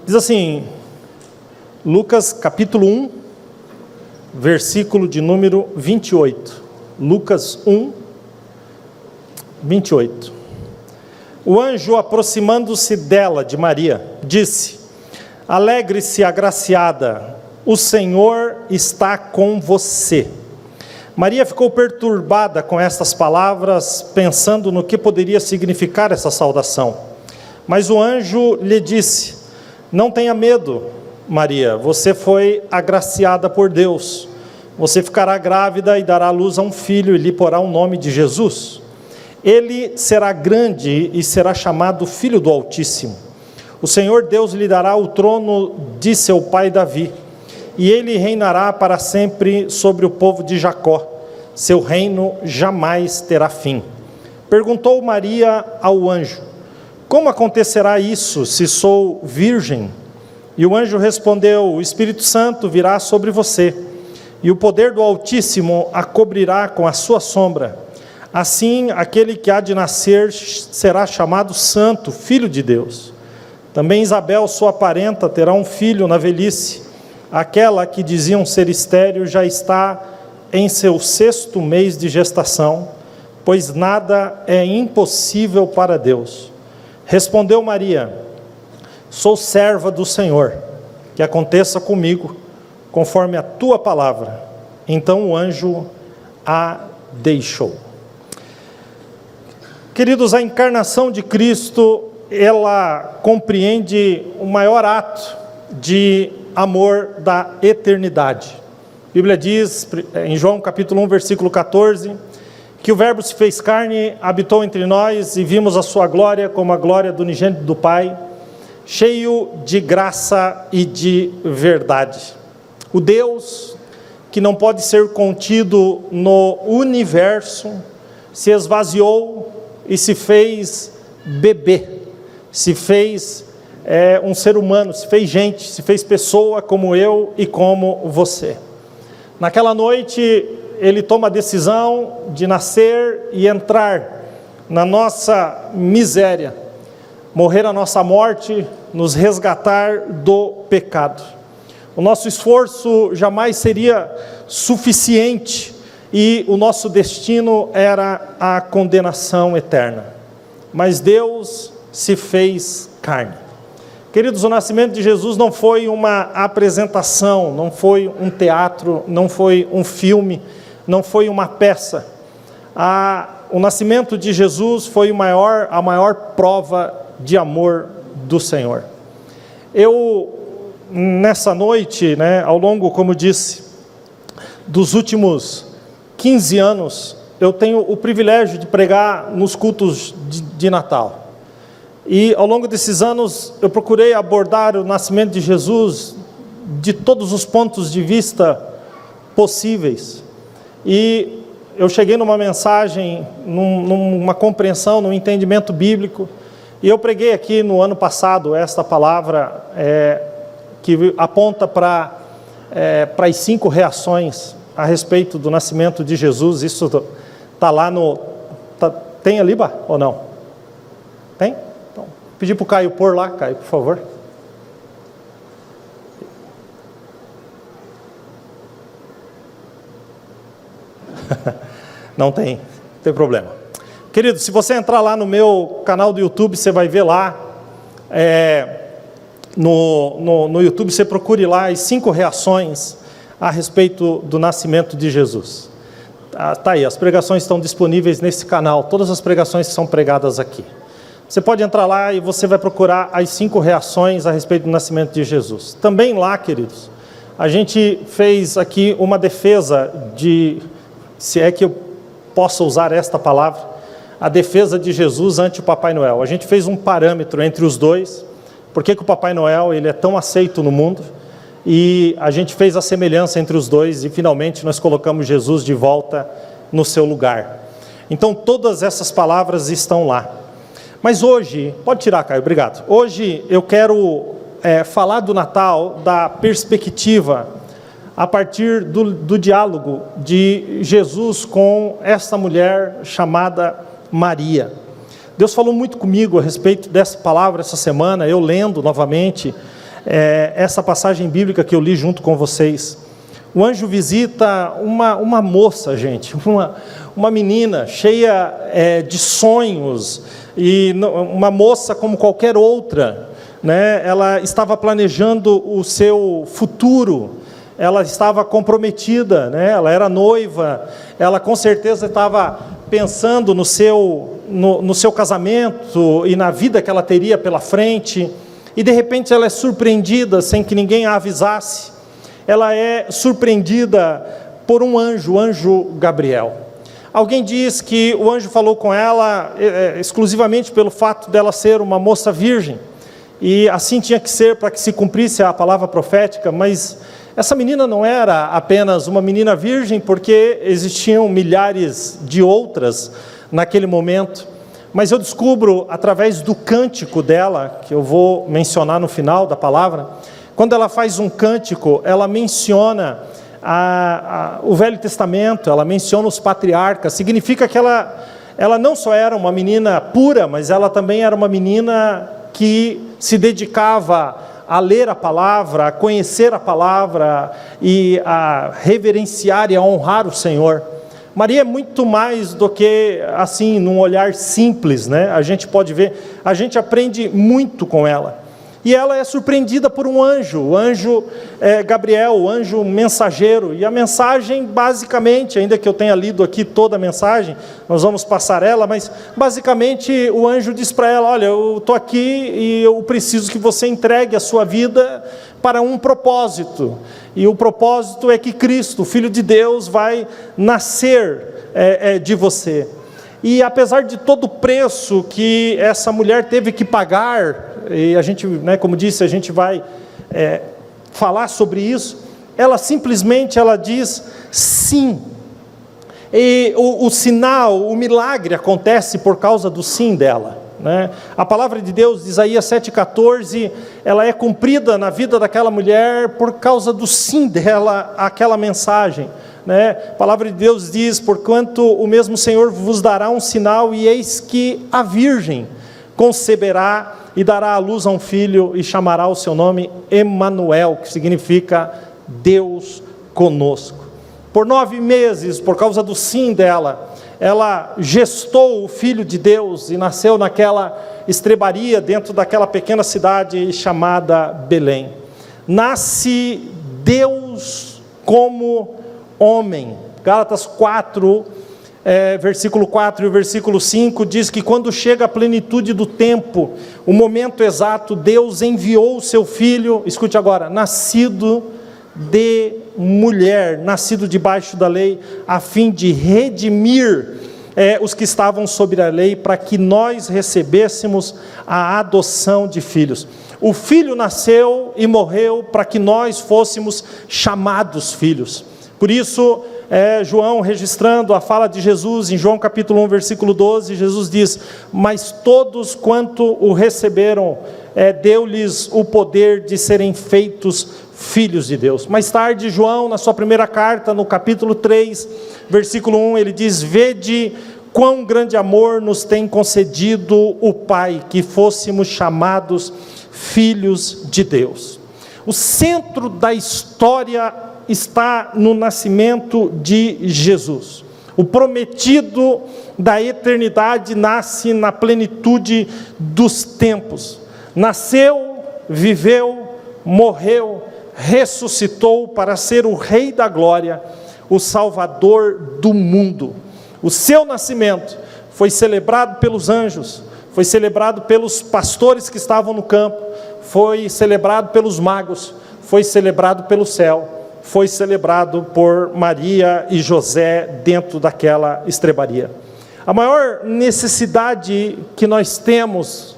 Diz assim, Lucas capítulo 1, versículo de número 28. Lucas 1, 28. O anjo, aproximando-se dela, de Maria, disse: Alegre-se, agraciada, o Senhor está com você. Maria ficou perturbada com estas palavras, pensando no que poderia significar essa saudação. Mas o anjo lhe disse: Não tenha medo, Maria, você foi agraciada por Deus. Você ficará grávida e dará à luz a um filho e lhe porá o nome de Jesus. Ele será grande e será chamado Filho do Altíssimo. O Senhor Deus lhe dará o trono de seu pai Davi, e ele reinará para sempre sobre o povo de Jacó. Seu reino jamais terá fim. Perguntou Maria ao anjo: Como acontecerá isso, se sou virgem? E o anjo respondeu: O Espírito Santo virá sobre você, e o poder do Altíssimo a cobrirá com a sua sombra. Assim, aquele que há de nascer será chamado Santo, Filho de Deus. Também Isabel, sua parenta, terá um filho na velhice. Aquela que diziam ser estéril já está em seu 6º mês de gestação, pois nada é impossível para Deus. Respondeu Maria: Sou serva do Senhor, que aconteça comigo conforme a tua palavra. Então o anjo a deixou. Queridos, a encarnação de Cristo, ela compreende o maior ato de amor da eternidade. A Bíblia diz, em João capítulo 1, versículo 14, que o Verbo se fez carne, habitou entre nós e vimos a sua glória como a glória do unigênito do Pai, cheio de graça e de verdade. O Deus que não pode ser contido no universo, se esvaziou e se fez bebê, se fez um ser humano, se fez gente, se fez pessoa como eu e como você. Naquela noite, ele toma a decisão de nascer e entrar na nossa miséria, morrer a nossa morte, nos resgatar do pecado. O nosso esforço jamais seria suficiente e o nosso destino era a condenação eterna. Mas Deus se fez carne. Queridos, o nascimento de Jesus não foi uma apresentação, não foi um teatro, não foi um filme, não foi uma peça. O nascimento de Jesus foi a maior prova de amor do Senhor. Eu, nessa noite, ao longo, como disse, dos últimos 15 anos, eu tenho o privilégio de pregar nos cultos de Natal. E ao longo desses anos, eu procurei abordar o nascimento de Jesus de todos os pontos de vista possíveis. E eu cheguei numa mensagem, numa compreensão, num entendimento bíblico. E eu preguei aqui no ano passado esta palavra que aponta para as 5 reações a respeito do nascimento de Jesus. Isso está lá no... tem ali, ou não? Tem? Então, pedir para o Caio pôr lá, Caio, por favor. Não tem problema. Querido, se você entrar lá no meu canal do YouTube, você vai ver lá, no YouTube, você procure lá as 5 reações a respeito do nascimento de Jesus. Tá aí, as pregações estão disponíveis nesse canal, todas as pregações que são pregadas aqui. Você pode entrar lá e você vai procurar as 5 reações a respeito do nascimento de Jesus. Também lá, queridos, a gente fez aqui uma defesa se é que eu posso usar esta palavra, a defesa de Jesus ante o Papai Noel. A gente fez um parâmetro entre os dois, por que o Papai Noel ele é tão aceito no mundo, e a gente fez a semelhança entre os dois, e finalmente nós colocamos Jesus de volta no seu lugar. Então todas essas palavras estão lá. Mas hoje, pode tirar, Caio, obrigado. Hoje eu quero falar do Natal, da perspectiva, a partir do diálogo de Jesus com essa mulher chamada Maria. Deus falou muito comigo a respeito dessa palavra essa semana, eu lendo novamente essa passagem bíblica que eu li junto com vocês. O anjo visita uma moça, gente, uma menina cheia de sonhos, e uma moça como qualquer outra, né? Ela estava planejando o seu futuro, ela estava comprometida, né? Ela era noiva, ela com certeza estava pensando no seu casamento e na vida que ela teria pela frente, e de repente ela é surpreendida sem que ninguém a avisasse. Ela é surpreendida por um anjo, o anjo Gabriel. Alguém diz que o anjo falou com ela exclusivamente pelo fato dela ser uma moça virgem, e assim tinha que ser para que se cumprisse a palavra profética, mas essa menina não era apenas uma menina virgem, porque existiam milhares de outras naquele momento. Mas eu descubro, através do cântico dela, que eu vou mencionar no final da palavra, quando ela faz um cântico, ela menciona o Velho Testamento, ela menciona os patriarcas. Significa que ela não só era uma menina pura, mas ela também era uma menina que se dedicava a ler a palavra, a conhecer a palavra e a reverenciar e a honrar o Senhor. Maria é muito mais do que assim, num olhar simples, né? A gente pode ver, a gente aprende muito com ela. E ela é surpreendida por um anjo, o anjo Gabriel, o anjo mensageiro. E a mensagem, basicamente, ainda que eu tenha lido aqui toda a mensagem, nós vamos passar ela, mas basicamente o anjo diz para ela: olha, eu estou aqui e eu preciso que você entregue a sua vida para um propósito. E o propósito é que Cristo, o Filho de Deus, vai nascer de você. E apesar de todo o preço que essa mulher teve que pagar, e a gente, né, como disse, a gente vai falar sobre isso, ela simplesmente diz sim. E o sinal, o milagre acontece por causa do sim dela, né? A palavra de Deus, Isaías 7,14, ela é cumprida na vida daquela mulher por causa do sim dela àquela mensagem, né? A palavra de Deus diz: porquanto o mesmo Senhor vos dará um sinal, e eis que a virgem conceberá e dará à luz a um filho, e chamará o seu nome Emanuel, que significa Deus conosco. Por 9 meses, por causa do sim dela, ela gestou o Filho de Deus e nasceu naquela estrebaria, dentro daquela pequena cidade chamada Belém. Nasce Deus como homem. Gálatas 4, versículo 4 e o versículo 5 diz que quando chega a plenitude do tempo, o momento exato, Deus enviou o seu Filho, escute agora, nascido de mulher, nascido debaixo da lei, a fim de redimir os que estavam sob a lei, para que nós recebêssemos a adoção de filhos. O Filho nasceu e morreu para que nós fôssemos chamados filhos. Por isso, João registrando a fala de Jesus, em João capítulo 1, versículo 12, Jesus diz: mas todos quanto o receberam, deu-lhes o poder de serem feitos filhos de Deus. Mais tarde, João, na sua primeira carta, no capítulo 3, versículo 1, ele diz: vede quão grande amor nos tem concedido o Pai, que fôssemos chamados filhos de Deus. O centro da história está no nascimento de Jesus. O prometido da eternidade nasce na plenitude dos tempos. Nasceu, viveu, morreu, ressuscitou para ser o Rei da Glória, o Salvador do mundo. O seu nascimento foi celebrado pelos anjos, foi celebrado pelos pastores que estavam no campo, foi celebrado pelos magos, foi celebrado pelo céu, foi celebrado por Maria e José dentro daquela estrebaria. A maior necessidade que nós temos,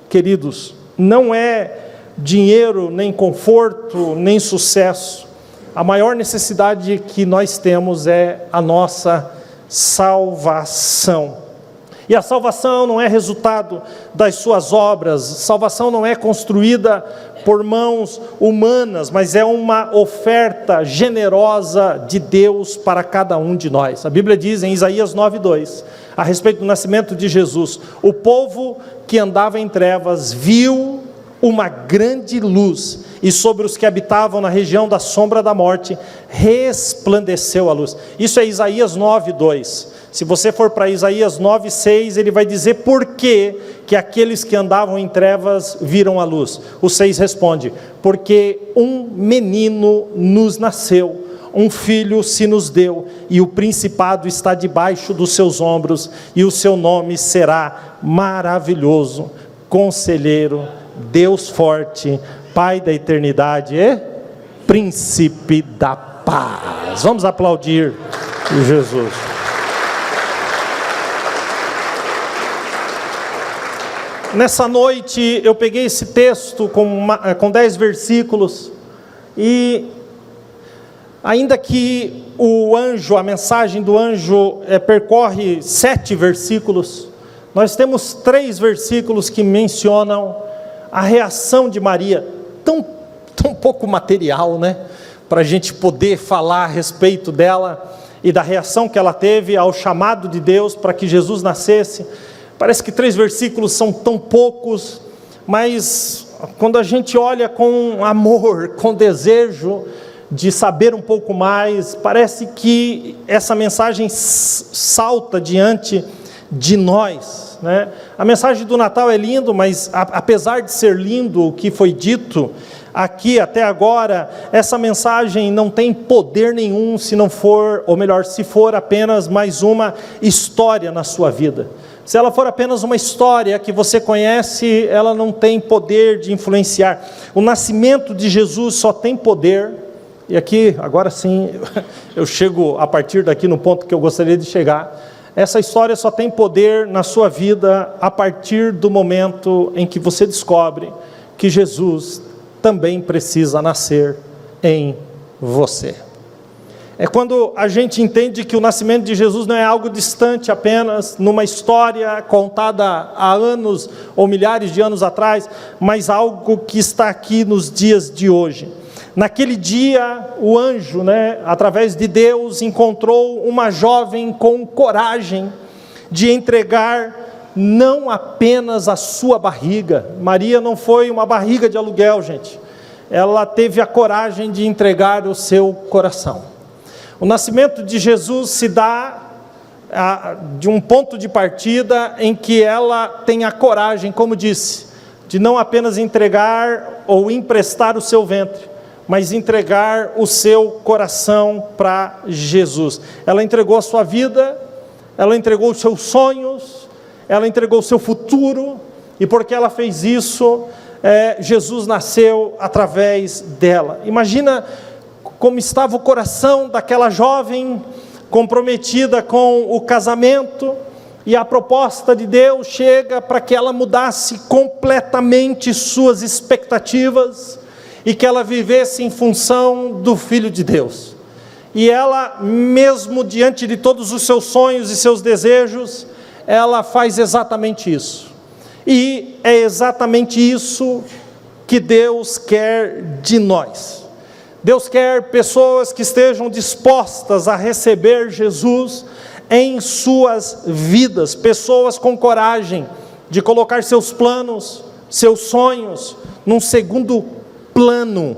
queridos, não é dinheiro, nem conforto, nem sucesso. A maior necessidade que nós temos é a nossa salvação. E a salvação não é resultado das suas obras, salvação não é construída por mãos humanas, mas é uma oferta generosa de Deus para cada um de nós. A Bíblia diz em Isaías 9:2, a respeito do nascimento de Jesus: o povo que andava em trevas viu uma grande luz, e sobre os que habitavam na região da sombra da morte, resplandeceu a luz. Isso é Isaías 9:2. Se você for para Isaías 9:6, ele vai dizer por que aqueles que andavam em trevas viram a luz. O 6 responde: porque um menino nos nasceu, um filho se nos deu, e o principado está debaixo dos seus ombros, e o seu nome será Maravilhoso, Conselheiro, Deus Forte, Pai da Eternidade e Príncipe da Paz. Vamos aplaudir Jesus. Nessa noite eu peguei esse texto com 10 versículos, e ainda que a mensagem do anjo percorre 7 versículos, nós temos 3 versículos que mencionam a reação de Maria, tão pouco material, né? Para a gente poder falar a respeito dela e da reação que ela teve ao chamado de Deus para que Jesus nascesse. Parece que 3 versículos são tão poucos, mas quando a gente olha com amor, com desejo de saber um pouco mais, parece que essa mensagem salta diante de nós, né? A mensagem do Natal é lindo, mas apesar de ser lindo o que foi dito aqui até agora, essa mensagem não tem poder nenhum se não for, ou melhor, se for apenas mais uma história na sua vida. Se ela for apenas uma história que você conhece, ela não tem poder de influenciar. O nascimento de Jesus só tem poder, e aqui, agora sim, eu chego a partir daqui no ponto que eu gostaria de chegar. Essa história só tem poder na sua vida a partir do momento em que você descobre que Jesus também precisa nascer em você. É quando a gente entende que o nascimento de Jesus não é algo distante apenas, numa história contada há anos ou milhares de anos atrás, mas algo que está aqui nos dias de hoje. Naquele dia, o anjo, através de Deus, encontrou uma jovem com coragem de entregar não apenas a sua barriga. Maria não foi uma barriga de aluguel, gente. Ela teve a coragem de entregar o seu coração. O nascimento de Jesus se dá de um ponto de partida em que ela tem a coragem, como disse, de não apenas entregar ou emprestar o seu ventre, mas entregar o seu coração para Jesus. Ela entregou a sua vida, ela entregou os seus sonhos, ela entregou o seu futuro, e porque ela fez isso, Jesus nasceu através dela. Imagina como estava o coração daquela jovem comprometida com o casamento, e a proposta de Deus chega para que ela mudasse completamente suas expectativas, e que ela vivesse em função do Filho de Deus. E ela, mesmo diante de todos os seus sonhos e seus desejos, ela faz exatamente isso. E é exatamente isso que Deus quer de nós. Deus quer pessoas que estejam dispostas a receber Jesus em suas vidas, pessoas com coragem de colocar seus planos, seus sonhos, num segundo plano,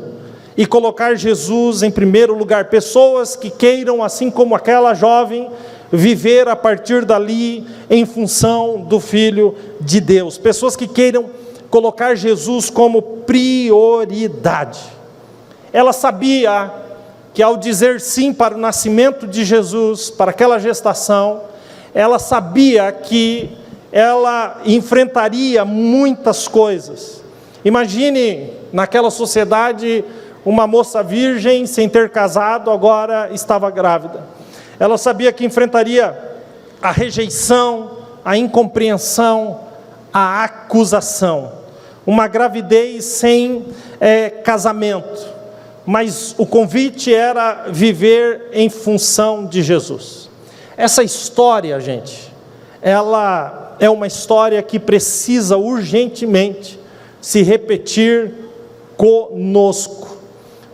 e colocar Jesus em primeiro lugar. Pessoas que queiram, assim como aquela jovem, viver a partir dali em função do Filho de Deus. Pessoas que queiram colocar Jesus como prioridade. Ela sabia que ao dizer sim para o nascimento de Jesus, para aquela gestação, ela sabia que ela enfrentaria muitas coisas. Imagine, naquela sociedade, uma moça virgem, sem ter casado, agora estava grávida. Ela sabia que enfrentaria a rejeição, a incompreensão, a acusação. Uma gravidez sem casamento. Mas o convite era viver em função de Jesus. Essa história, gente, ela é uma história que precisa urgentemente se repetir conosco.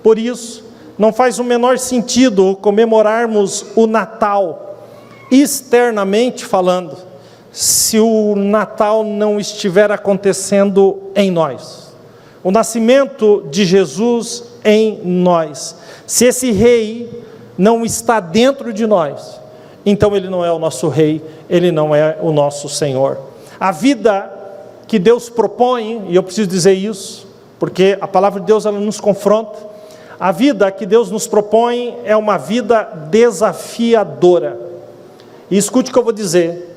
Por isso, não faz o menor sentido comemorarmos o Natal, externamente falando, se o Natal não estiver acontecendo em nós. o nascimento de Jesus em nós. Se esse rei não está dentro de nós, então ele não é o nosso rei, ele não é o nosso Senhor. A vida que Deus propõe, e eu preciso dizer isso, porque a palavra de Deus ela nos confronta, a vida que Deus nos propõe é uma vida desafiadora. E escute o que eu vou dizer,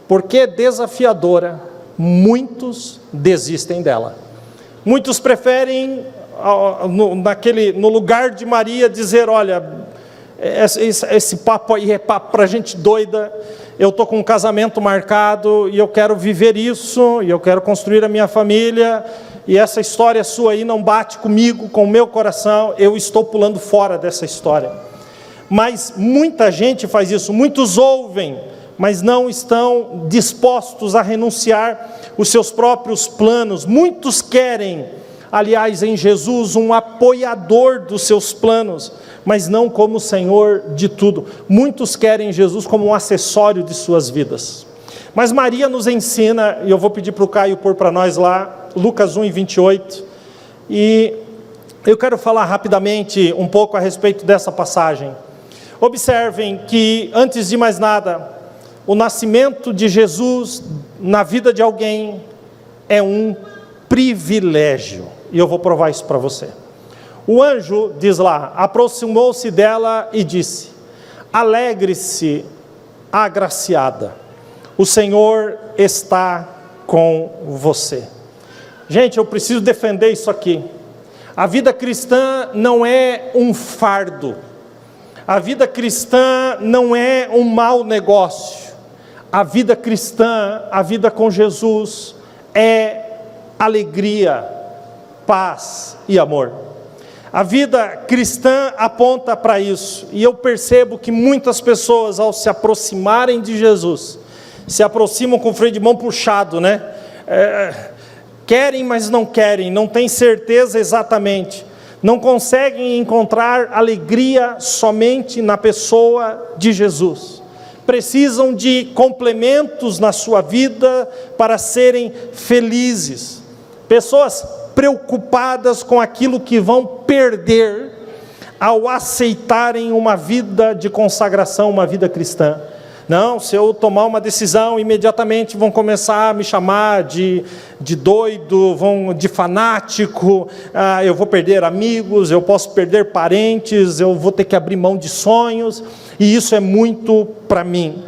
porque desafiadora, muitos desistem dela. Muitos preferem, no lugar de Maria, dizer, olha, esse papo aí é papo para gente doida, eu estou com um casamento marcado, e eu quero viver isso, e eu quero construir a minha família, e essa história sua aí não bate comigo, com o meu coração, eu estou pulando fora dessa história. Mas muita gente faz isso, muitos ouvem, mas não estão dispostos a renunciar os seus próprios planos. Muitos querem, aliás, em Jesus, um apoiador dos seus planos, mas não como o Senhor de tudo. Muitos querem Jesus como um acessório de suas vidas. Mas Maria nos ensina, e eu vou pedir para o Caio pôr para nós lá, Lucas 1:28, e eu quero falar rapidamente um pouco a respeito dessa passagem. Observem que, antes de mais nada, o nascimento de Jesus na vida de alguém é um privilégio, e eu vou provar isso para você. O anjo, diz lá, aproximou-se dela e disse: alegre-se, agraciada, o Senhor está com você. Gente, eu preciso defender isso aqui. A vida cristã não é um fardo, a vida cristã não é um mau negócio. A vida cristã, a vida com Jesus, é alegria, paz e amor. A vida cristã aponta para isso, e eu percebo que muitas pessoas, ao se aproximarem de Jesus, se aproximam com o freio de mão puxado, né? Querem, mas não querem, não têm certeza exatamente, não conseguem encontrar alegria somente na pessoa de Jesus. Precisam de complementos na sua vida para serem felizes. Pessoas preocupadas com aquilo que vão perder ao aceitarem uma vida de consagração, uma vida cristã. Não, se eu tomar uma decisão, imediatamente vão começar a me chamar de doido, de fanático, eu vou perder amigos, eu posso perder parentes, eu vou ter que abrir mão de sonhos, e isso é muito para mim.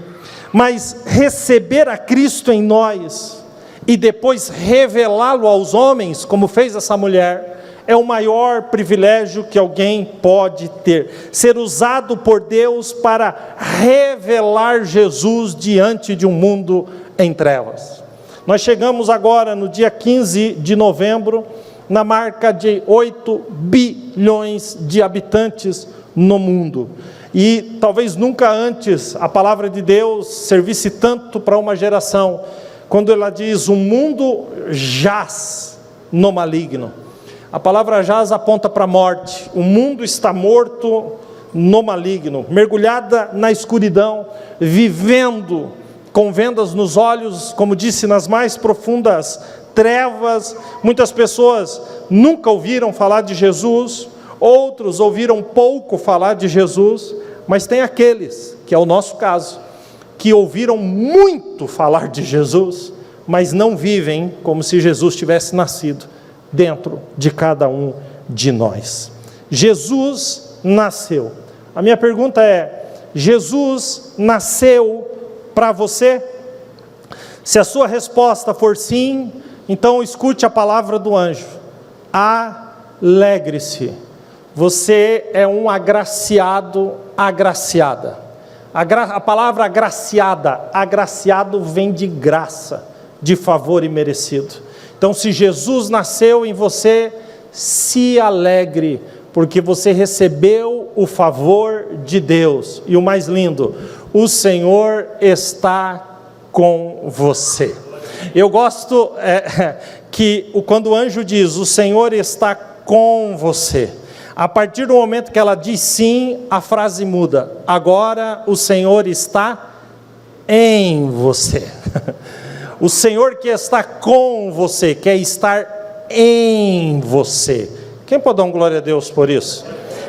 Mas receber a Cristo em nós, e depois revelá-lo aos homens, como fez essa mulher, é o maior privilégio que alguém pode ter. Ser usado por Deus para revelar Jesus diante de um mundo em trevas. Nós chegamos agora no dia 15 de novembro, na marca de 8 bilhões de habitantes no mundo. E talvez nunca antes a palavra de Deus servisse tanto para uma geração, quando ela diz: o mundo jaz no maligno. A palavra jaz aponta para a morte. O mundo está morto no maligno, mergulhada na escuridão, vivendo com vendas nos olhos, como disse, nas mais profundas trevas. Muitas pessoas nunca ouviram falar de Jesus, outros ouviram pouco falar de Jesus, mas tem aqueles, que é o nosso caso, que ouviram muito falar de Jesus, mas não vivem como se Jesus tivesse nascido dentro de cada um de nós. Jesus nasceu. A minha pergunta é: Jesus nasceu para você? Se a sua resposta for sim, então escute a palavra do anjo: alegre-se. Você é um agraciado, agraciada. A palavra agraciada, agraciado vem de graça, de favor imerecido. Então, se Jesus nasceu em você, se alegre, porque você recebeu o favor de Deus. E o mais lindo, o Senhor está com você. Eu gosto que quando o anjo diz: o Senhor está com você, a partir do momento que ela diz sim, a frase muda: agora o Senhor está em você. O Senhor que está com você quer estar em você. Quem pode dar um glória a Deus por isso?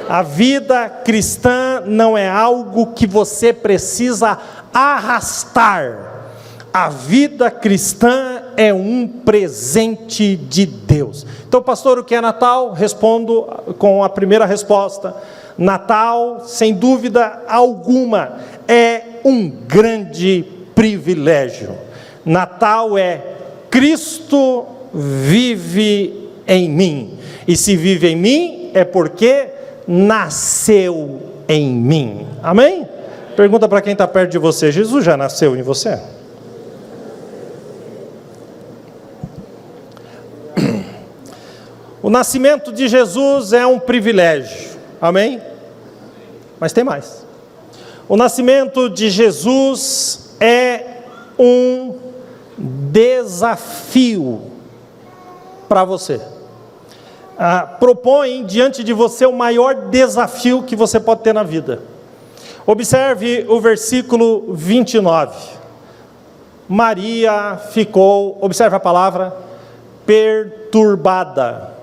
A vida cristã não é algo que você precisa arrastar. A vida cristã é um presente de Deus. Então, pastor, o que é Natal? Respondo com a primeira resposta. Natal, sem dúvida alguma, é um grande privilégio. Natal é Cristo vive em mim. E se vive em mim, é porque nasceu em mim. Amém? Pergunta para quem está perto de você: Jesus já nasceu em você? O nascimento de Jesus é um privilégio, amém? Mas tem mais. O nascimento de Jesus é um desafio para você. Propõe diante de você o maior desafio que você pode ter na vida. Observe o versículo 29. Maria ficou, observe a palavra, perturbada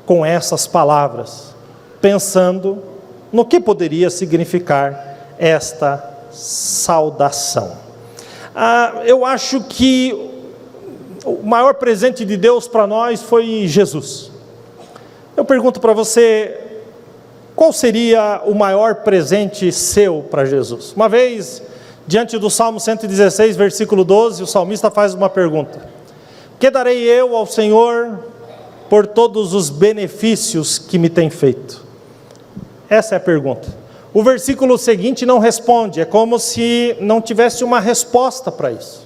com essas palavras, pensando no que poderia significar esta saudação. Eu acho que o maior presente de Deus para nós foi Jesus. Eu pergunto para você, qual seria o maior presente seu para Jesus? Uma vez, diante do Salmo 116, versículo 12, o salmista faz uma pergunta: que darei eu ao Senhor por todos os benefícios que me tem feito? Essa é a pergunta. O versículo seguinte não responde, é como se não tivesse uma resposta para isso.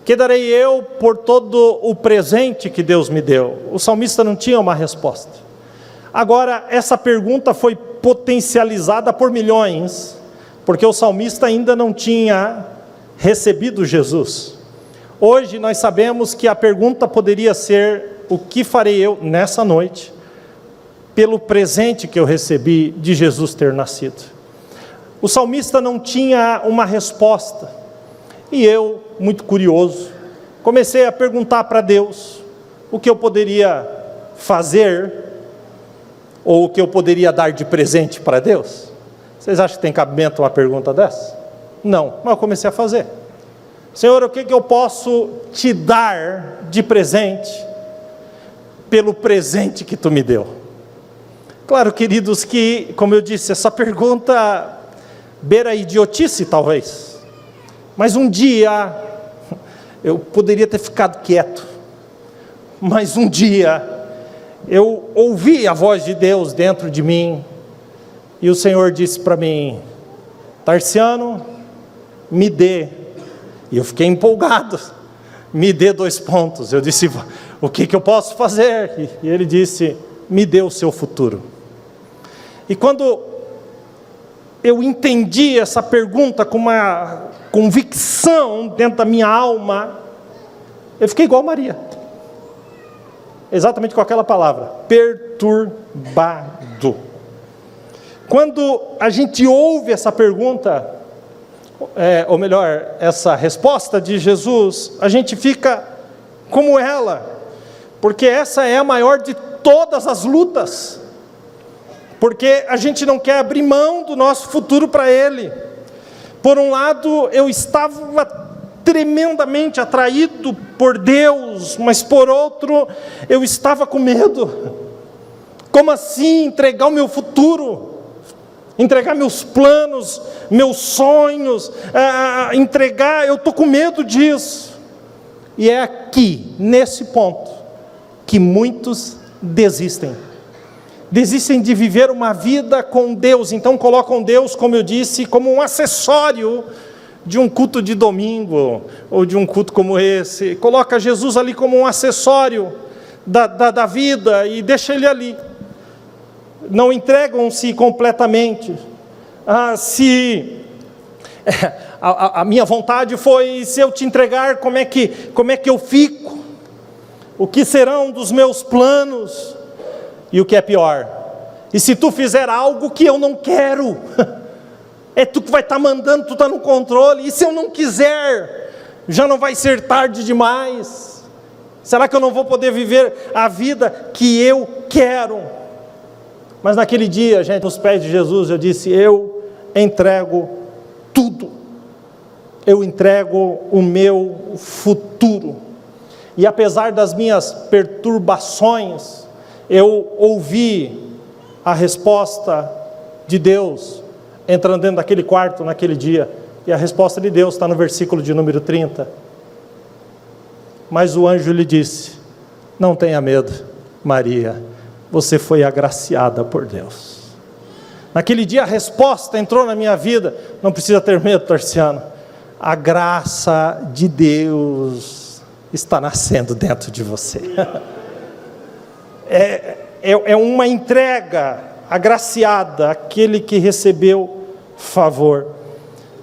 Que darei eu por todo o presente que Deus me deu? O salmista não tinha uma resposta. Agora, essa pergunta foi potencializada por milhões, porque o salmista ainda não tinha recebido Jesus. Hoje nós sabemos que a pergunta poderia ser: o que farei eu nessa noite pelo presente que eu recebi de Jesus ter nascido? O salmista não tinha uma resposta, e eu, muito curioso, comecei a perguntar para Deus o que eu poderia fazer, ou o que eu poderia dar de presente para Deus. Vocês acham que tem cabimento uma pergunta dessa? Não, mas eu comecei a fazer. Senhor, o que eu posso te dar de presente pelo presente que tu me deu? Claro, queridos, que, como eu disse, essa pergunta beira a idiotice talvez, mas um dia eu poderia ter ficado quieto, mas um dia eu ouvi a voz de Deus dentro de mim, e o Senhor disse para mim: Tarciano, me dê. E eu fiquei empolgado: me dê 2 pontos. Eu disse: o que eu posso fazer? E ele disse: me dê o seu futuro. E quando eu entendi essa pergunta com uma convicção dentro da minha alma, eu fiquei igual Maria, exatamente com aquela palavra, perturbado. Quando a gente ouve essa pergunta, ou melhor, essa resposta de Jesus, a gente fica como ela, porque essa é a maior de todas as lutas, porque a gente não quer abrir mão do nosso futuro para Ele. Por um lado, eu estava tremendamente atraído por Deus, mas por outro, eu estava com medo. Como assim entregar o meu futuro? Entregar meus planos, meus sonhos, eu estou com medo disso. E é aqui, nesse ponto, que muitos desistem de viver uma vida com Deus. Então colocam Deus, como eu disse, como um acessório de um culto de domingo, ou de um culto como esse. Coloca Jesus ali como um acessório da vida, e deixa Ele ali. Não entregam-se completamente. Se a minha vontade foi: se eu te entregar, como é que eu fico? O que serão dos meus planos? E o que é pior, e se tu fizer algo que eu não quero? É tu que vai estar mandando, tu está no controle. E se eu não quiser, já não vai ser tarde demais? Será que eu não vou poder viver a vida que eu quero? Mas naquele dia, gente, nos pés de Jesus, eu disse: eu entrego tudo. Eu entrego o meu futuro. E apesar das minhas perturbações, eu ouvi a resposta de Deus, entrando dentro daquele quarto naquele dia. E a resposta de Deus está no versículo de número 30. Mas o anjo lhe disse: não tenha medo, Maria, você foi agraciada por Deus. Naquele dia a resposta entrou na minha vida. Não precisa ter medo, Tarciano. A graça de Deus está nascendo dentro de você. É uma entrega agraciada, aquele que recebeu favor.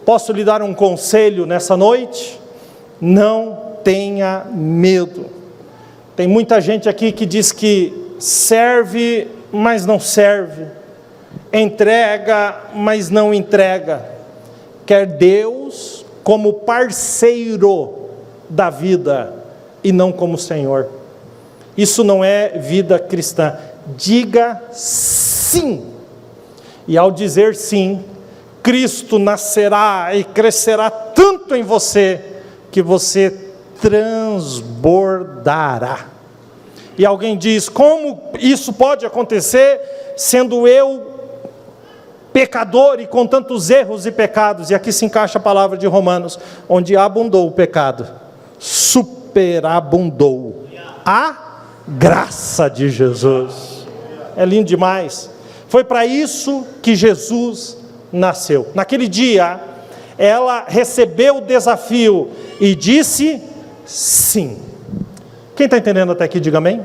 Posso lhe dar um conselho nessa noite? Não tenha medo. Tem muita gente aqui que diz que serve, mas não serve, entrega, mas não entrega, quer Deus como parceiro da vida e não como Senhor. Isso não é vida cristã. Diga sim, e ao dizer sim, Cristo nascerá e crescerá tanto em você, que você transbordará. E alguém diz: como isso pode acontecer, sendo eu pecador e com tantos erros e pecados? E aqui se encaixa a palavra de Romanos: onde abundou o pecado, superabundou a graça de Jesus. É lindo demais. Foi para isso que Jesus nasceu. Naquele dia, ela recebeu o desafio e disse sim. Quem está entendendo até aqui, diga amém.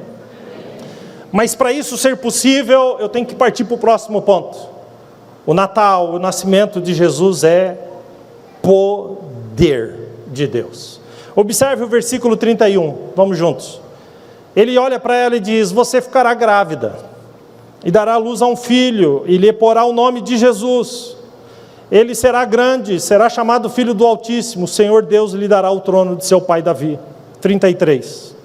Mas para isso ser possível, eu tenho que partir para o próximo ponto. O Natal, o nascimento de Jesus é poder de Deus. Observe o versículo 31, vamos juntos. Ele olha para ela e diz: você ficará grávida, e dará à luz a um filho, e lhe porá o nome de Jesus. Ele será grande, será chamado Filho do Altíssimo, o Senhor Deus lhe dará o trono de seu pai Davi. 33.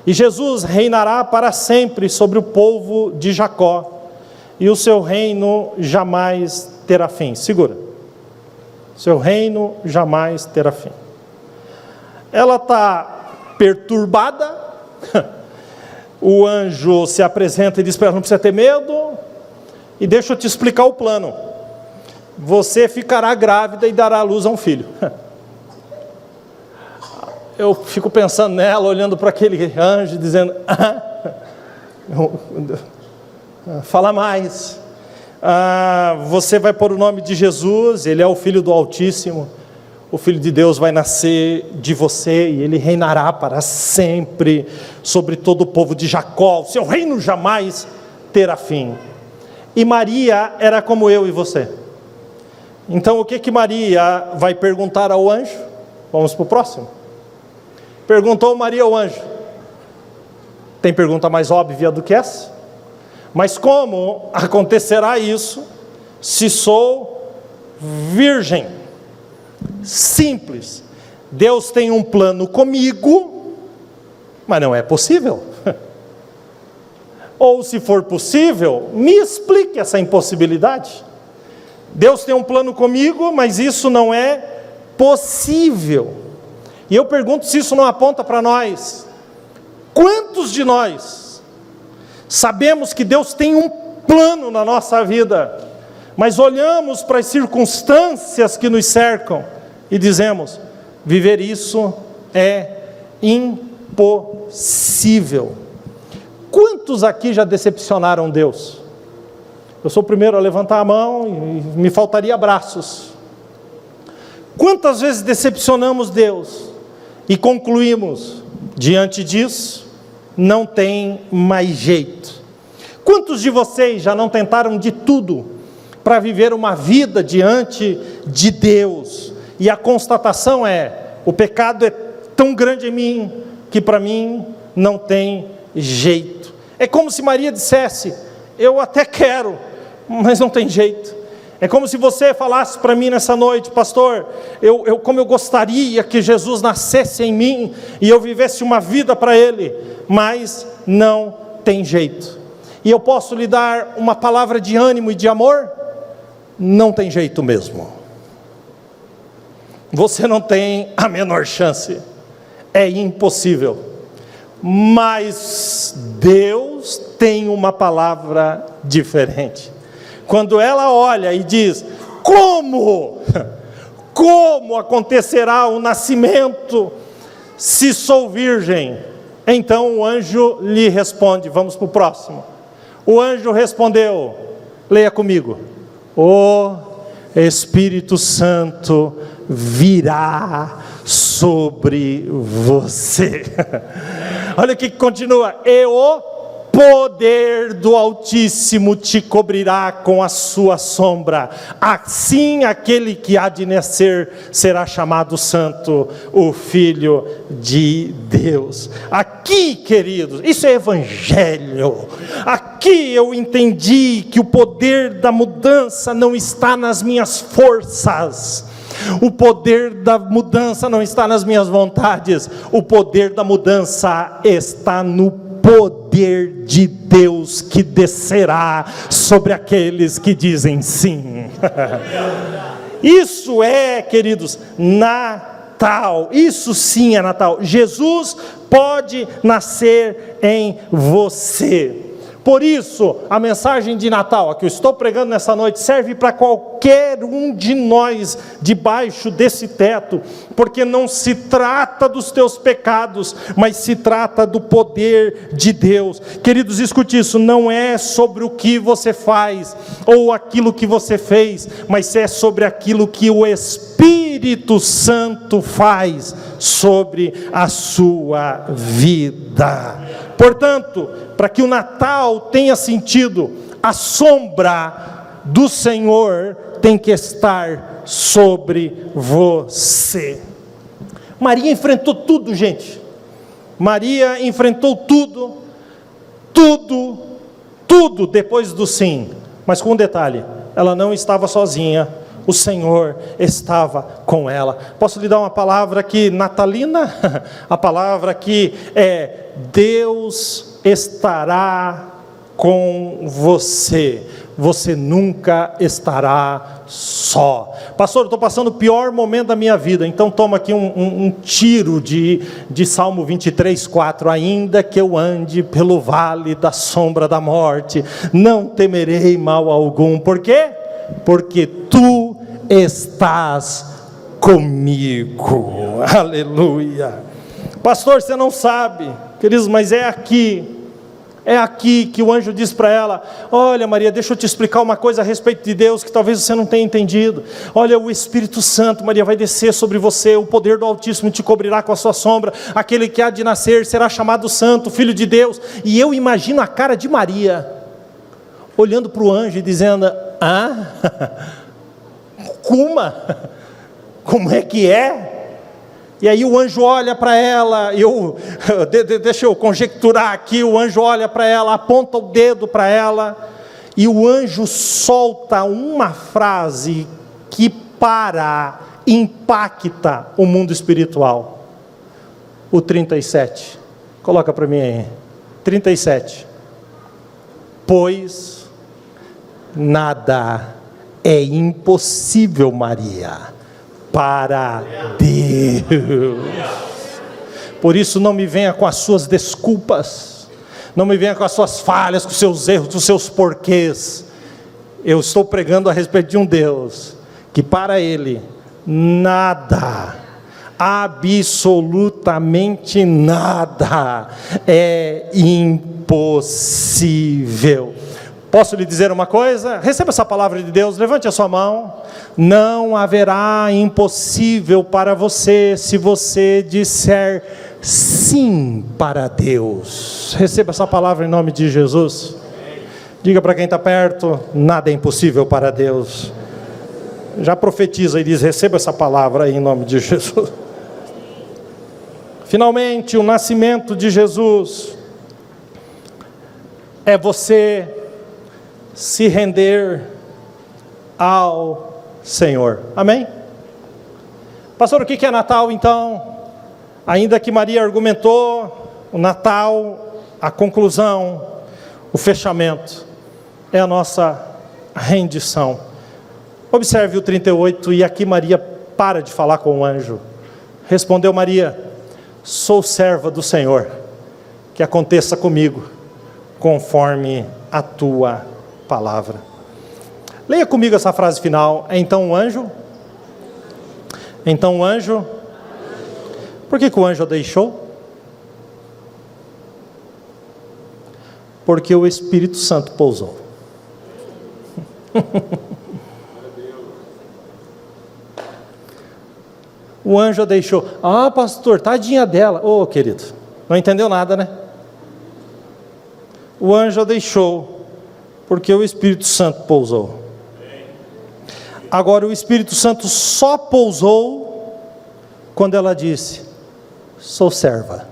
E Jesus reinará para sempre sobre o povo de Jacó, e o seu reino jamais terá fim. Segura. Seu reino jamais terá fim. Ela está perturbada. O anjo se apresenta e diz para ela: não precisa ter medo, e deixa eu te explicar o plano. Você ficará grávida e dará à luz a um filho. Eu fico pensando nela, olhando para aquele anjo, dizendo: fala mais. Você vai pôr o nome de Jesus, ele é o Filho do Altíssimo. O Filho de Deus vai nascer de você e ele reinará para sempre sobre todo o povo de Jacó. O seu reino jamais terá fim. E Maria era como eu e você. Então o que Maria vai perguntar ao anjo? Vamos para o próximo. Perguntou Maria ao anjo. Tem pergunta mais óbvia do que essa? Mas como acontecerá isso se sou virgem? Simples. Deus tem um plano comigo, mas não é possível. Ou se for possível, me explique essa impossibilidade. Deus tem um plano comigo, mas isso não é possível. E eu pergunto se isso não aponta para nós. Quantos de nós sabemos que Deus tem um plano na nossa vida, mas olhamos para as circunstâncias que nos cercam e dizemos: viver isso é impossível. Quantos aqui já decepcionaram Deus? Eu sou o primeiro a levantar a mão e me faltaria braços. Quantas vezes decepcionamos Deus e concluímos: diante disso, não tem mais jeito? Quantos de vocês já não tentaram de tudo para viver uma vida diante de Deus? E a constatação é: o pecado é tão grande em mim, que para mim não tem jeito. É como se Maria dissesse: eu até quero, mas não tem jeito. É como se você falasse para mim nessa noite: pastor, como eu gostaria que Jesus nascesse em mim e eu vivesse uma vida para Ele, mas não tem jeito. E eu posso lhe dar uma palavra de ânimo e de amor? Não tem jeito mesmo. Você não tem a menor chance. É impossível. Mas Deus tem uma palavra diferente. Quando ela olha e diz: como? Como acontecerá o nascimento se sou virgem? Então o anjo lhe responde. Vamos para o próximo. O anjo respondeu, leia comigo: o Espírito Santo virá sobre você. Olha o que continua: e o poder do Altíssimo te cobrirá com a sua sombra. Assim aquele que há de nascer será chamado Santo, o Filho de Deus. Aqui, queridos, isso é evangelho. Aqui eu entendi que o poder da mudança não está nas minhas forças. O poder da mudança não está nas minhas vontades. O poder da mudança está no poder de Deus que descerá sobre aqueles que dizem sim. Isso é, queridos, Natal. Isso sim é Natal. Jesus pode nascer em você. Por isso, a mensagem de Natal, a que eu estou pregando nessa noite, serve para qualquer um de nós, debaixo desse teto, porque não se trata dos teus pecados, mas se trata do poder de Deus. Queridos, escute isso, não é sobre o que você faz, ou aquilo que você fez, mas é sobre aquilo que o Espírito Santo faz sobre a sua vida. Portanto, para que o Natal tenha sentido, a sombra do Senhor tem que estar sobre você. Maria enfrentou tudo, gente. Maria enfrentou tudo depois do sim. Mas com um detalhe: ela não estava sozinha. O Senhor estava com ela. Posso lhe dar uma palavra aqui natalina? A palavra aqui é: Deus estará com você. Você nunca estará só. Pastor, eu estou passando o pior momento da minha vida. Então toma aqui um tiro de Salmo 23:4. Ainda que eu ande pelo vale da sombra da morte, não temerei mal algum. Por quê? Porque tu estás comigo. Aleluia. Pastor, você não sabe, queridos, mas é aqui que o anjo diz para ela: olha, Maria, deixa eu te explicar uma coisa a respeito de Deus que talvez você não tenha entendido. Olha, o Espírito Santo, Maria, vai descer sobre você, o poder do Altíssimo te cobrirá com a sua sombra, aquele que há de nascer será chamado Santo, Filho de Deus. E eu imagino a cara de Maria, olhando para o anjo e dizendo: como é que é? E aí o anjo olha para ela, deixa eu conjecturar aqui, o anjo olha para ela, aponta o dedo para ela, e o anjo solta uma frase que impacta o mundo espiritual. O 37, coloca para mim aí, 37, pois nada é impossível, Maria, para Deus. Por isso não me venha com as suas desculpas, não me venha com as suas falhas, com os seus erros, com os seus porquês. Eu estou pregando a respeito de um Deus que para Ele nada, absolutamente nada é impossível. Posso lhe dizer uma coisa? Receba essa palavra de Deus, levante a sua mão. Não haverá impossível para você, se você disser sim para Deus. Receba essa palavra em nome de Jesus. Diga para quem está perto: nada é impossível para Deus. Já profetiza e diz: receba essa palavra aí em nome de Jesus. Finalmente, o nascimento de Jesus é você se render ao Senhor. Amém? Pastor, o que é Natal então? Ainda que Maria argumentou, o Natal, a conclusão, o fechamento, é a nossa rendição. Observe o 38, e aqui Maria para de falar com o anjo. Respondeu Maria: sou serva do Senhor, que aconteça comigo, conforme a tua palavra. Leia comigo essa frase final. Então o anjo, por que o anjo a deixou? Porque o Espírito Santo pousou. O anjo a deixou. Ah, pastor, tadinha dela. Ô, querido, não entendeu nada, né? O anjo a deixou porque o Espírito Santo pousou. Agora o Espírito Santo só pousou quando ela disse: sou serva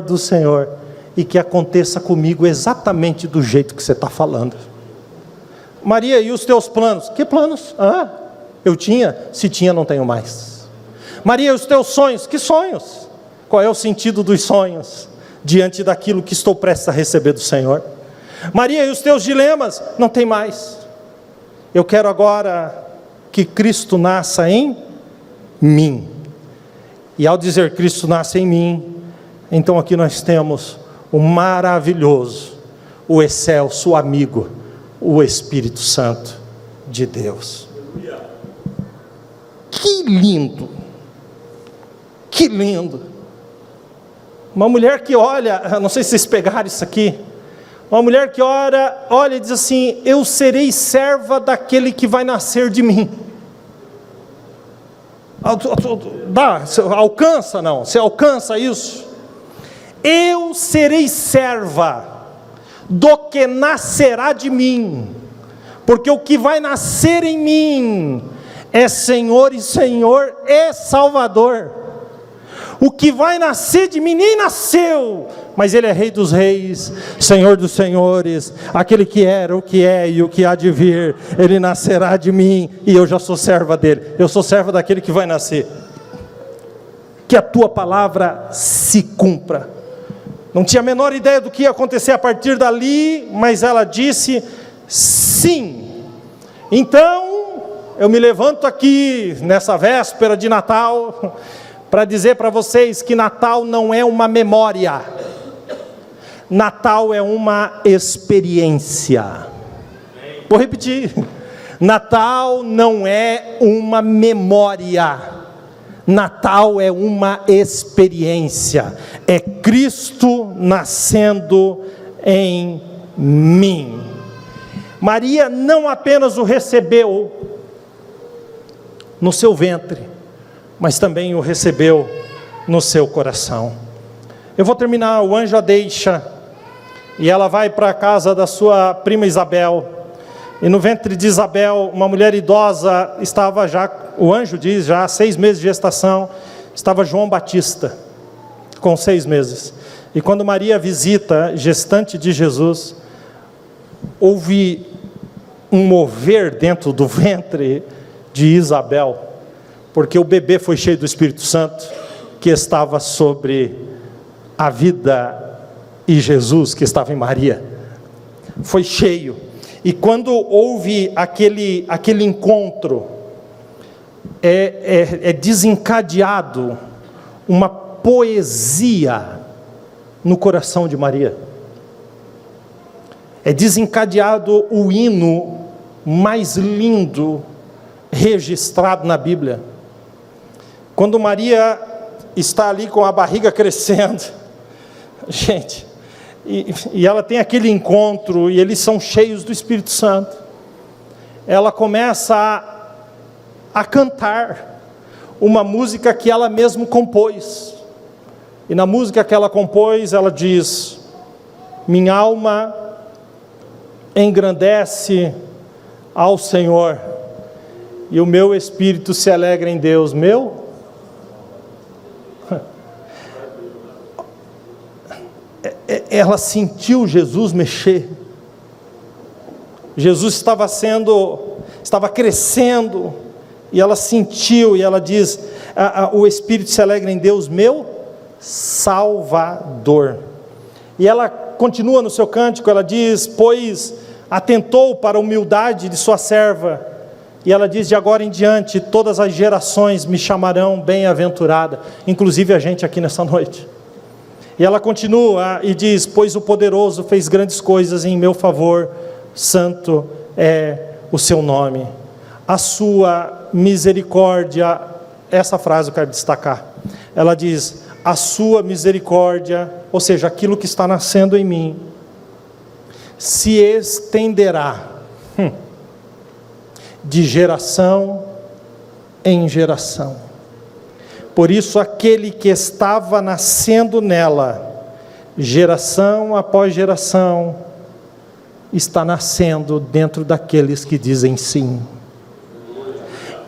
do Senhor, e que aconteça comigo exatamente do jeito que você está falando. Maria, e os teus planos? Que planos? Eu tinha, se tinha não tenho mais. Maria, e os teus sonhos? Que sonhos? Qual é o sentido dos sonhos diante daquilo que estou prestes a receber do Senhor? Maria, e os teus dilemas? Não tem mais. Eu quero agora que Cristo nasça em mim. E ao dizer Cristo nasce em mim, então aqui nós temos o maravilhoso, o excelso, o amigo, o Espírito Santo de Deus. Que lindo! Que lindo! Uma mulher que olha, não sei se vocês pegaram isso aqui, uma mulher que olha e diz assim: eu serei serva daquele que vai nascer de mim. Você alcança isso? Eu serei serva do que nascerá de mim, porque o que vai nascer em mim é Senhor e Senhor e Salvador. O que vai nascer de mim nem nasceu, mas Ele é Rei dos Reis, Senhor dos Senhores, aquele que era, o que é e o que há de vir. Ele nascerá de mim e eu já sou serva dele. Eu sou serva daquele que vai nascer. Que a tua palavra se cumpra. Não tinha a menor ideia do que ia acontecer a partir dali, mas ela disse sim. Então eu me levanto aqui nessa véspera de Natal para dizer para vocês que Natal não é uma memória, Natal é uma experiência. Vou repetir: Natal não é uma memória, Natal é uma experiência. É Cristo nascendo em mim. Maria não apenas o recebeu no seu ventre, mas também o recebeu no seu coração. Eu vou terminar. O anjo a deixa, e ela vai para a casa da sua prima Isabel, e no ventre de Isabel, uma mulher idosa, estava já, o anjo diz, já há 6 meses de gestação, estava João Batista, com 6 meses, e quando Maria visita, gestante de Jesus, houve um mover dentro do ventre de Isabel, porque o bebê foi cheio do Espírito Santo, que estava sobre a vida, e Jesus, que estava em Maria, foi cheio. E quando houve aquele encontro, é desencadeado uma poesia no coração de Maria. É desencadeado o hino mais lindo registrado na Bíblia. Quando Maria está ali com a barriga crescendo, gente, e ela tem aquele encontro, e eles são cheios do Espírito Santo, ela começa a cantar uma música que ela mesma compôs, e na música que ela compôs, ela diz: minha alma engrandece ao Senhor, e o meu espírito se alegra em Deus, meu. Ela sentiu Jesus mexer. Jesus estava crescendo, e ela sentiu, e ela diz, o Espírito se alegra em Deus, meu Salvador. E ela continua no seu cântico, ela diz, pois atentou para a humildade de sua serva, e ela diz, de agora em diante, todas as gerações me chamarão bem-aventurada, inclusive a gente aqui nessa noite. E ela continua e diz, pois o poderoso fez grandes coisas em meu favor, santo é o seu nome. A sua misericórdia, essa frase eu quero destacar, ela diz, a sua misericórdia, ou seja, aquilo que está nascendo em mim, se estenderá de geração em geração. Por isso aquele que estava nascendo nela, geração após geração, está nascendo dentro daqueles que dizem sim.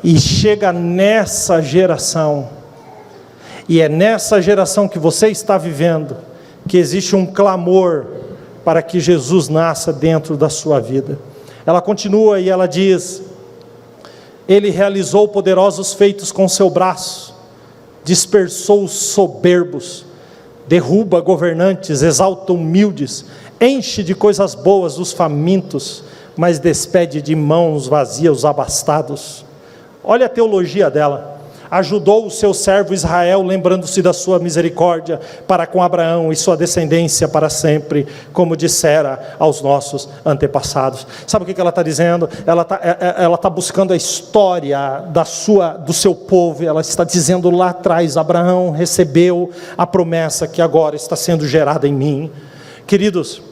E chega nessa geração, e é nessa geração que você está vivendo, que existe um clamor para que Jesus nasça dentro da sua vida. Ela continua e ela diz, ele realizou poderosos feitos com seu braço, dispersou os soberbos, derruba governantes, exalta humildes, enche de coisas boas os famintos, mas despede de mãos vazias os abastados. Olha a teologia dela. Ajudou o seu servo Israel, lembrando-se da sua misericórdia para com Abraão e sua descendência para sempre, como dissera aos nossos antepassados. Sabe o que ela está dizendo? Ela está buscando a história do seu povo, ela está dizendo lá atrás, Abraão recebeu a promessa que agora está sendo gerada em mim. Queridos,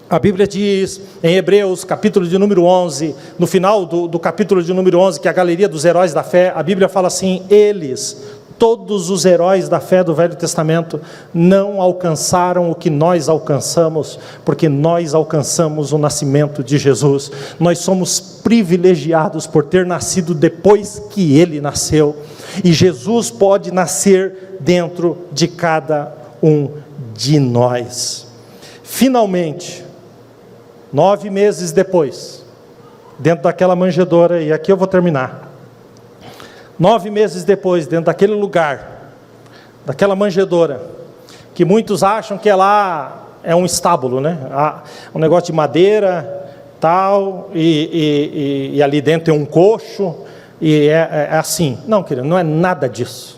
a Bíblia diz em Hebreus, capítulo de número 11, no final do capítulo de número 11, que é a galeria dos heróis da fé, a Bíblia fala assim, eles, todos os heróis da fé do Velho Testamento, não alcançaram o que nós alcançamos, porque nós alcançamos o nascimento de Jesus. Nós somos privilegiados por ter nascido depois que Ele nasceu, e Jesus pode nascer dentro de cada um de nós. Finalmente, 9 meses depois, dentro daquela manjedoura, e aqui eu vou terminar, 9 meses depois, dentro daquele lugar, daquela manjedoura, que muitos acham que lá é um estábulo, né? Um negócio de madeira, tal, e ali dentro tem um coxo, e é assim. Não, querido, não é nada disso.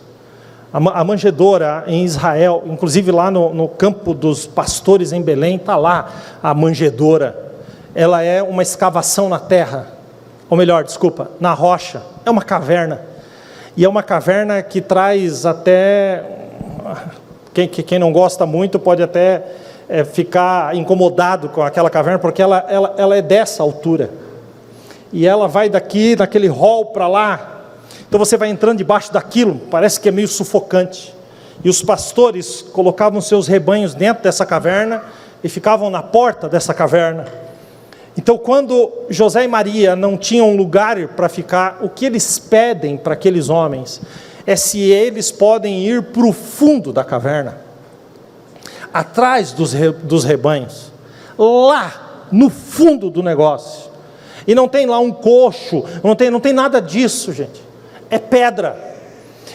A manjedoura em Israel, inclusive lá no campo dos pastores em Belém, está lá a manjedoura. Ela é uma escavação na terra, ou melhor, desculpa, na rocha. É uma caverna, e é uma caverna que traz até, quem não gosta muito pode até ficar incomodado com aquela caverna, porque ela é dessa altura, e ela vai daqui, daquele hall para lá. Então você vai entrando debaixo daquilo, parece que é meio sufocante. E os pastores colocavam seus rebanhos dentro dessa caverna e ficavam na porta dessa caverna. Então quando José e Maria não tinham lugar para ficar, o que eles pedem para aqueles homens é se eles podem ir para o fundo da caverna, atrás dos rebanhos, lá no fundo do negócio. E não tem lá um coxo, não tem nada disso, gente. É pedra,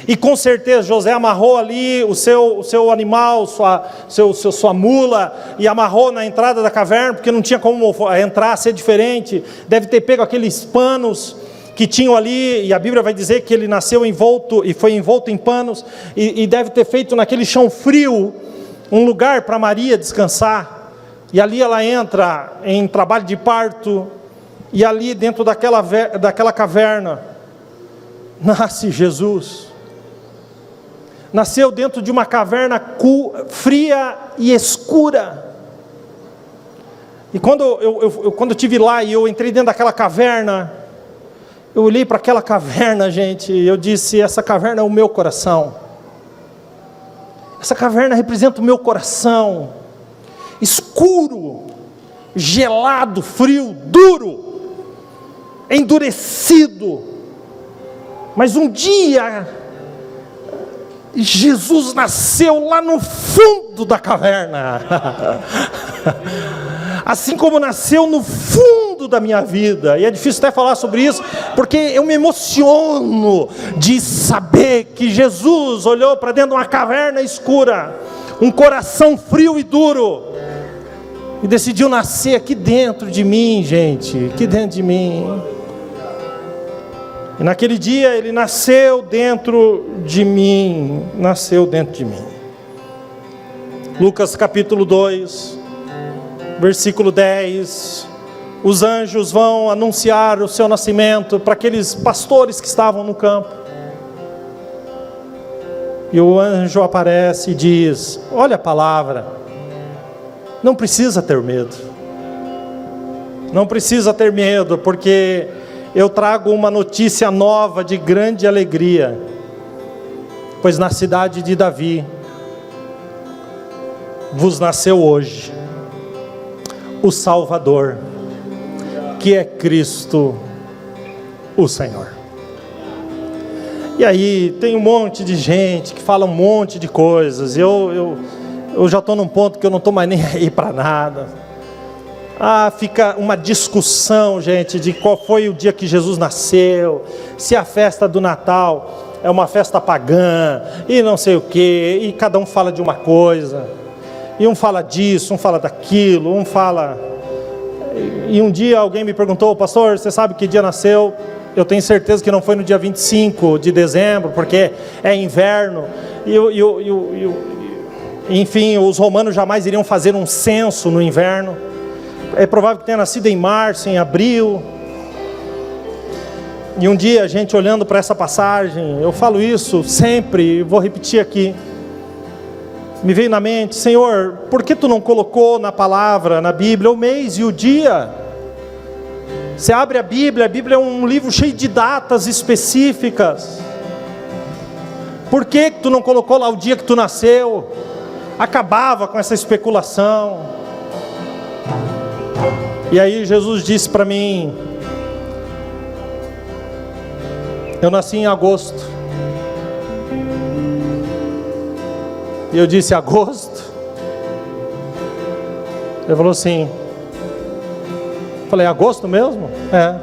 e com certeza José amarrou ali o seu animal, sua mula, e amarrou na entrada da caverna, porque não tinha como entrar, ser diferente. Deve ter pego aqueles panos que tinham ali, e a Bíblia vai dizer que ele nasceu envolto, e foi envolto em panos, e deve ter feito naquele chão frio, um lugar para Maria descansar, e ali ela entra em trabalho de parto, e ali dentro daquela caverna, nasce Jesus. Nasceu dentro de uma caverna fria e escura. E quando eu estive lá e eu entrei dentro daquela caverna, eu olhei para aquela caverna, gente, e eu disse, essa caverna é o meu coração. Essa caverna representa o meu coração. Escuro, gelado, frio, duro, endurecido. Mas um dia, Jesus nasceu lá no fundo da caverna, assim como nasceu no fundo tudo da minha vida. E é difícil até falar sobre isso, porque eu me emociono de saber que Jesus olhou para dentro de uma caverna escura, um coração frio e duro, e decidiu nascer aqui dentro de mim, gente, aqui dentro de mim. E naquele dia ele nasceu dentro de mim, Lucas capítulo 2, versículo 10, os anjos vão anunciar o seu nascimento para aqueles pastores que estavam no campo. E o anjo aparece e diz: olha a palavra, não precisa ter medo. Não precisa ter medo, porque eu trago uma notícia nova de grande alegria. Pois na cidade de Davi vos nasceu hoje o Salvador, que é Cristo o Senhor. E aí tem um monte de gente que fala um monte de coisas. Eu já estou num ponto que eu não estou mais nem aí para nada. Fica uma discussão, gente, de qual foi o dia que Jesus nasceu, se a festa do Natal é uma festa pagã, e não sei o que, e cada um fala de uma coisa, e um fala disso, um fala daquilo, um fala... E um dia alguém me perguntou: pastor, você sabe que dia nasceu? Eu tenho certeza que não foi no dia 25 de dezembro, porque é inverno, enfim, os romanos jamais iriam fazer um censo no inverno. É provável que tenha nascido em março, em abril. E um dia a gente olhando para essa passagem, eu falo isso sempre e vou repetir aqui, me veio na mente: Senhor, por que tu não colocou na palavra, na Bíblia, o mês e o dia? Você abre a Bíblia é um livro cheio de datas específicas. Por que tu não colocou lá o dia que tu nasceu? Acabava com essa especulação. E aí Jesus disse para mim: eu nasci em agosto. E eu disse: agosto? Ele falou assim. Falei: agosto mesmo? É.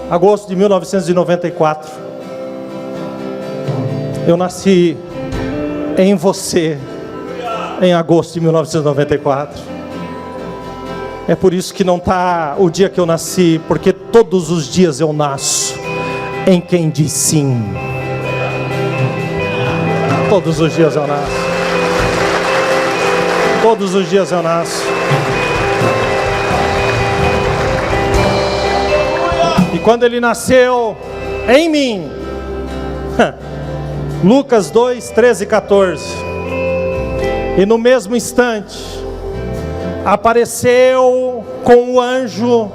Agosto de 1994. Eu nasci em você em agosto de 1994. É por isso que não está o dia que eu nasci, porque todos os dias eu nasço em quem diz sim. Todos os dias eu nasço. Todos os dias eu nasço. E quando ele nasceu em mim, Lucas 2, 13 e 14, e no mesmo instante apareceu com o anjo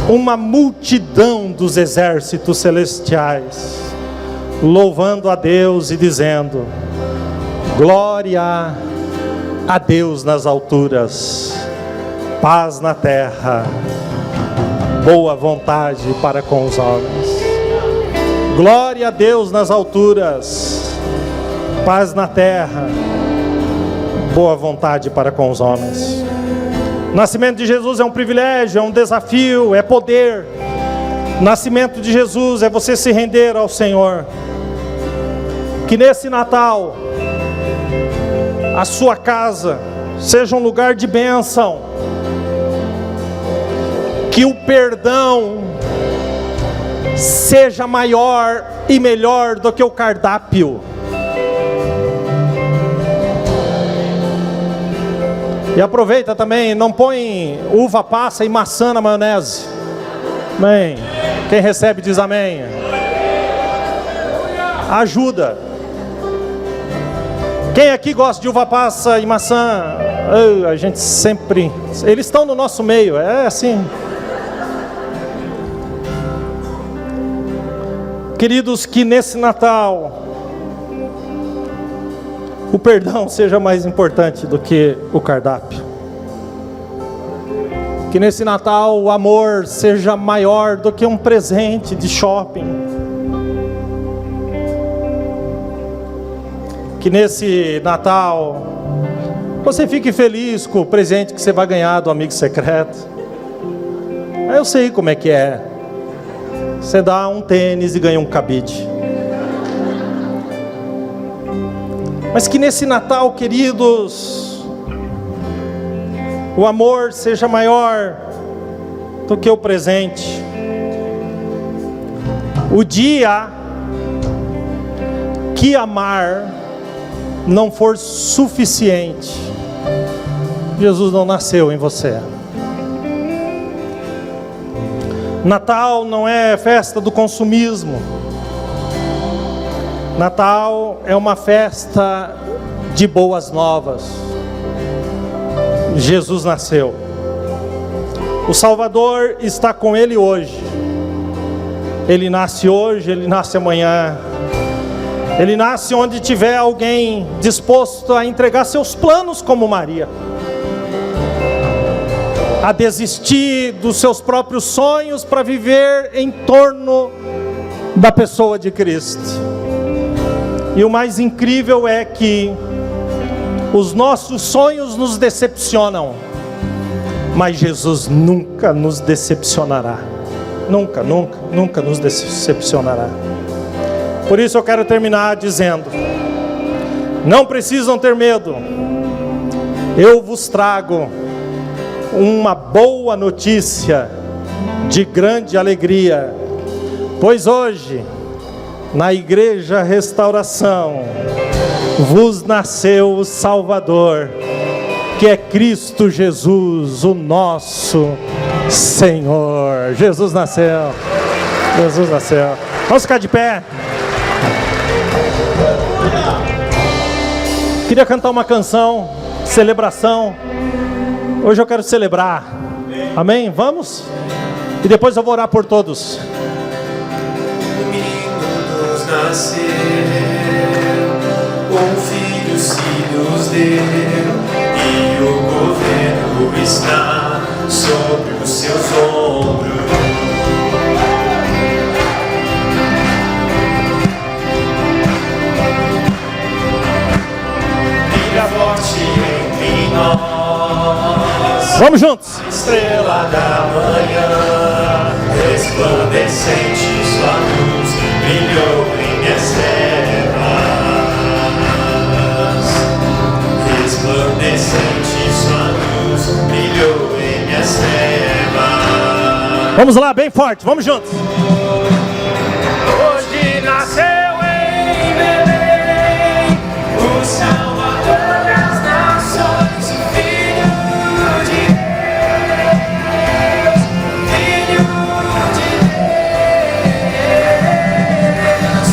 uma multidão dos exércitos celestiais, louvando a Deus e dizendo: glória a Deus nas alturas, paz na terra, boa vontade para com os homens. Glória a Deus nas alturas, paz na terra, boa vontade para com os homens. O nascimento de Jesus é um privilégio, é um desafio, é poder. O nascimento de Jesus é você se render ao Senhor. Que nesse Natal a sua casa seja um lugar de bênção. Que o perdão seja maior e melhor do que o cardápio. E aproveita também, não põe uva passa e maçã na maionese. Amém. Quem recebe diz amém. Ajuda. Quem aqui gosta de uva passa e maçã? A gente sempre... Eles estão no nosso meio, é assim. Queridos, que nesse Natal o perdão seja mais importante do que o cardápio. Que nesse Natal o amor seja maior do que um presente de shopping. Que nesse Natal você fique feliz com o presente que você vai ganhar do amigo secreto. Eu sei como é que é. Você dá um tênis e ganha um cabide. Mas que nesse Natal, queridos, o amor seja maior do que o presente. O dia que amar não for suficiente, Jesus não nasceu em você. Natal não é festa do consumismo. Natal é uma festa de boas novas. Jesus nasceu. O Salvador está com ele hoje. Ele nasce hoje, ele nasce amanhã. Ele nasce onde tiver alguém disposto a entregar seus planos como Maria, a desistir dos seus próprios sonhos para viver em torno da pessoa de Cristo. E o mais incrível é que os nossos sonhos nos decepcionam, mas Jesus nunca nos decepcionará. Nunca, nunca, nunca nos decepcionará. Por isso eu quero terminar dizendo: não precisam ter medo. Eu vos trago uma boa notícia de grande alegria, pois hoje, na Igreja Restauração, vos nasceu o Salvador, que é Cristo Jesus, o nosso Senhor. Jesus nasceu. Jesus nasceu. Vamos ficar de pé. Queria cantar uma canção, celebração. Hoje eu quero celebrar. Amém? Vamos? E depois eu vou orar por todos. Nasceu, um filho se nos deu, e o governo está sobre os seus ombros. Brilha forte entre nós, vamos juntos. a estrela da manhã, resplandecente sua luz brilhou em minhas trevas, resplandecente sua luz brilhou em minhas trevas. Vamos lá, bem forte, vamos juntos. Hoje nasceu em Belém o Salvador das nações, o Filho de Deus, Filho de Deus.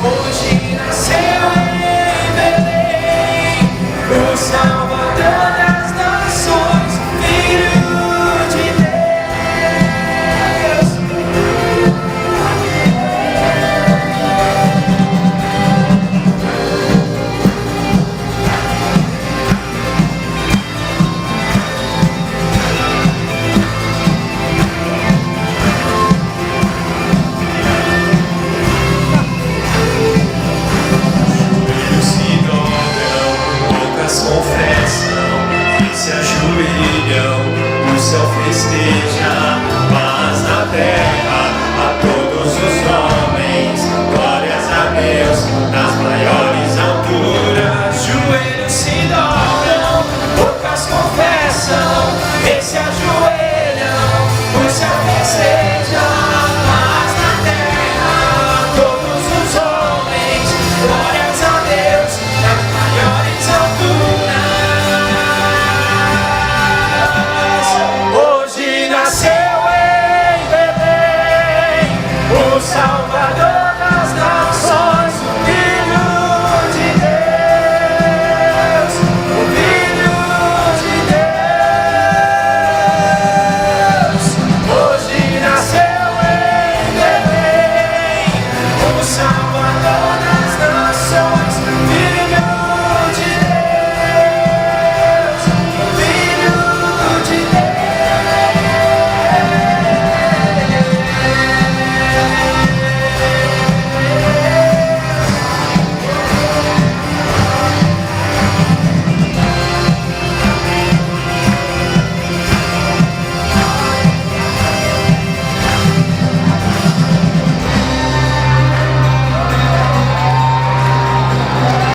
Hoje nasceu em Belém o Salvador das nações, Filho de Deus. Joelhos se dobram, bocas confessam e se ajoelham, o céu festeja, paz na terra.